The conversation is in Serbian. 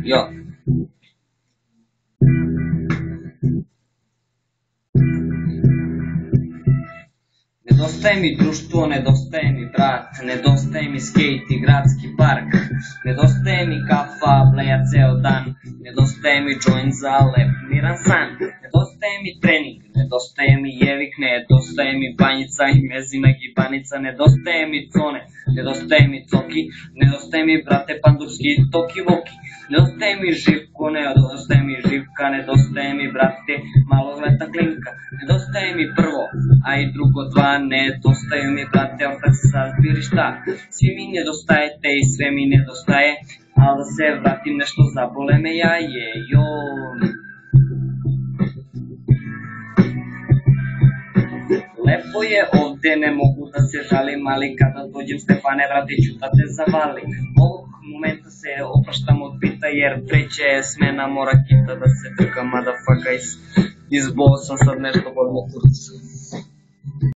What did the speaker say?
Jo. Nedostaje mi društvo, nedostaje mi brat, nedostaje mi skejt i gradski park, nedostaje mi kafa, bleja ceo dan, nedostaje mi joint za lep miran san, nedostaje mi trening, nedostaje mi jevik, nedostaje mi banjica i mezima gibanica, nedostaje mi cone, nedostaje mi coki, nedostaje mi brate pandurski toki voki, nedostaje mi živko, nedostaje mi živka, nedostaje mi brate malogleta klinka, nedostaje mi prvo, a i drugo dva, nedostaju mi brate ortaci sa zbirišta, svi mi nedostajete i sve mi nedostaje, ali da se vratim nešto zabole me jaje, Lepo je ovde, ne mogu da se žalim, ali kada dođem Stefane, vrate ću da te zavalim. Ovog momenta se opraštam od bita, jer treća je smena, mora kita da se trka, motherfucker, izbao sam sad nešto pod mokurcu.